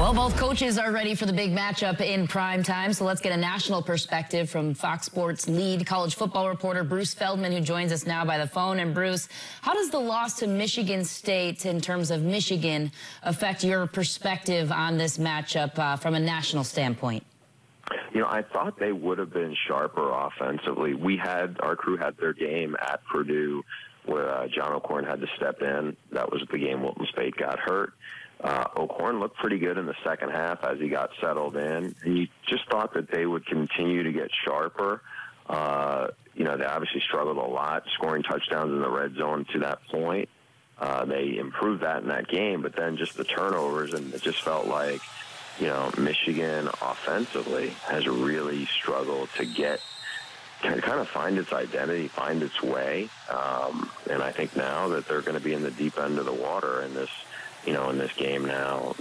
Well, both coaches are ready for the big matchup in prime time, so let's get a national perspective from Fox Sports lead college football reporter Bruce Feldman, who joins us now by the phone. And Bruce, how does the loss to Michigan State in terms of Michigan affect your perspective on this matchup from a national standpoint? You know, I thought they would have been sharper offensively. Our crew had their game at Purdue where John O'Korn had to step in. That was the game Wilton Speight got hurt. O'Korn looked pretty good in the second half as he got settled in. And you just thought that they would continue to get sharper. You know, they obviously struggled a lot scoring touchdowns in the red zone to that point. They improved that in that game, but then just the turnovers, and it just felt like, you know, Michigan offensively has really struggled to kind of find its identity, find its way. And I think now that they're going to be in the deep end of the water in this, you know, in this game now.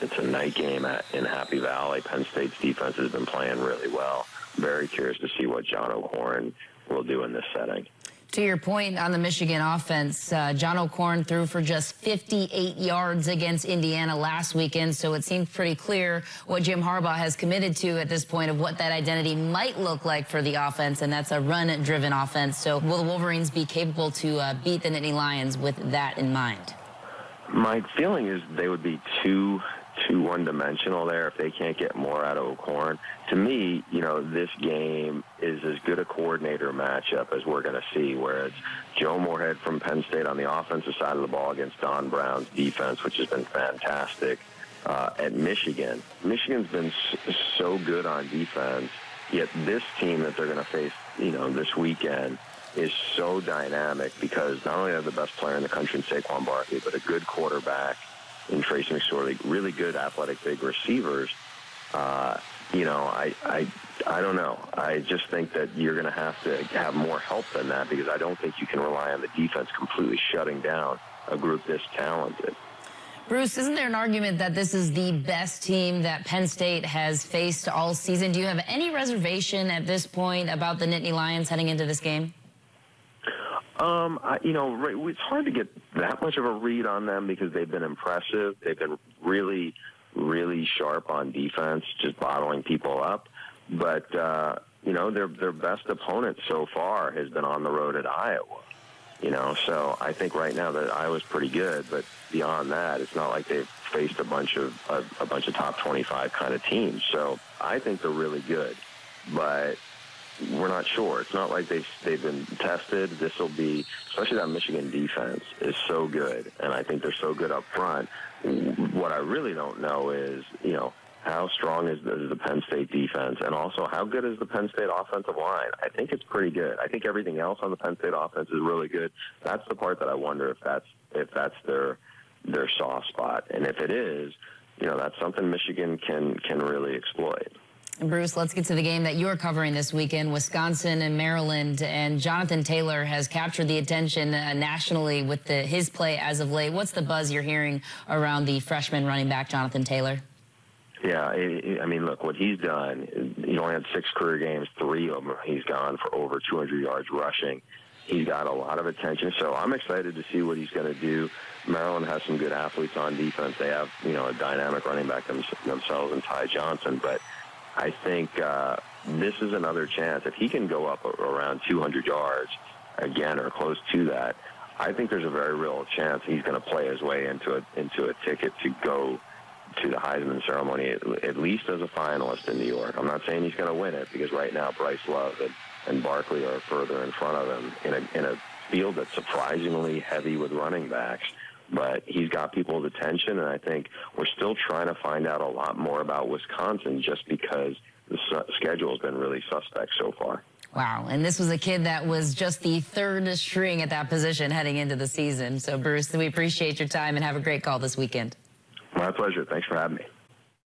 It's a night game in Happy Valley. Penn State's defense has been playing really well. Very curious to see what John O'Korn will do in this setting. To your point on the Michigan offense, John O'Korn threw for just 58 yards against Indiana last weekend, so it seemed pretty clear what Jim Harbaugh has committed to at this point of what that identity might look like for the offense, and that's a run-driven offense. So will the Wolverines be capable to beat the Nittany Lions with that in mind? My feeling is they would be too one-dimensional there if they can't get more out of O'Korn. To me, you know, this game is as good a coordinator matchup as we're going to see, where it's Joe Moorhead from Penn State on the offensive side of the ball against Don Brown's defense, which has been fantastic. At Michigan, Michigan's been so good on defense, yet this team that they're going to face, you know, this weekend is so dynamic because not only are they the best player in the country in Saquon Barkley, but a good quarterback in Tracy McSorley, really good athletic big receivers. You know, I don't know. I just think that you're going to have more help than that because I don't think you can rely on the defense completely shutting down a group this talented. Bruce, isn't there an argument that this is the best team that Penn State has faced all season? Do you have any reservation at this point about the Nittany Lions heading into this game? You know, it's hard to get that much of a read on them because they've been impressive. They've been really, really sharp on defense, just bottling people up. But, you know, their best opponent so far has been on the road at Iowa. You know, so I think right now that Iowa's pretty good, but beyond that, it's not like they've faced a bunch of top 25 kind of teams. So I think they're really good, but we're not sure. It's not like they've been tested. This will be, especially that Michigan defense is so good, and I think they're so good up front. What I really don't know is, you know, how strong is the Penn State defense, and also how good is the Penn State offensive line? I think it's pretty good. I think everything else on the Penn State offense is really good. That's the part that I wonder if that's their soft spot, and if it is, you know, that's something Michigan can really exploit. Bruce, let's get to the game that you're covering this weekend, Wisconsin and Maryland. And Jonathan Taylor has captured the attention nationally with his play as of late. What's the buzz you're hearing around the freshman running back, Jonathan Taylor? Yeah, I mean, look, what he's done, he only had 6 career games, 3 of them he's gone for over 200 yards rushing. He's got a lot of attention, so I'm excited to see what he's going to do. Maryland has some good athletes on defense. They have, you know, a dynamic running back themselves in Ty Johnson, but I think this is another chance. If he can go up around 200 yards again or close to that, I think there's a very real chance he's going to play his way into a ticket to go to the Heisman ceremony, at least as a finalist in New York. I'm not saying he's going to win it because right now Bryce Love and Barkley are further in front of him in a field that's surprisingly heavy with running backs. But he's got people's attention, and I think we're still trying to find out a lot more about Wisconsin just because the schedule has been really suspect so far. Wow, and this was a kid that was just the 3rd string at that position heading into the season. So, Bruce, we appreciate your time and have a great call this weekend. My pleasure. Thanks for having me.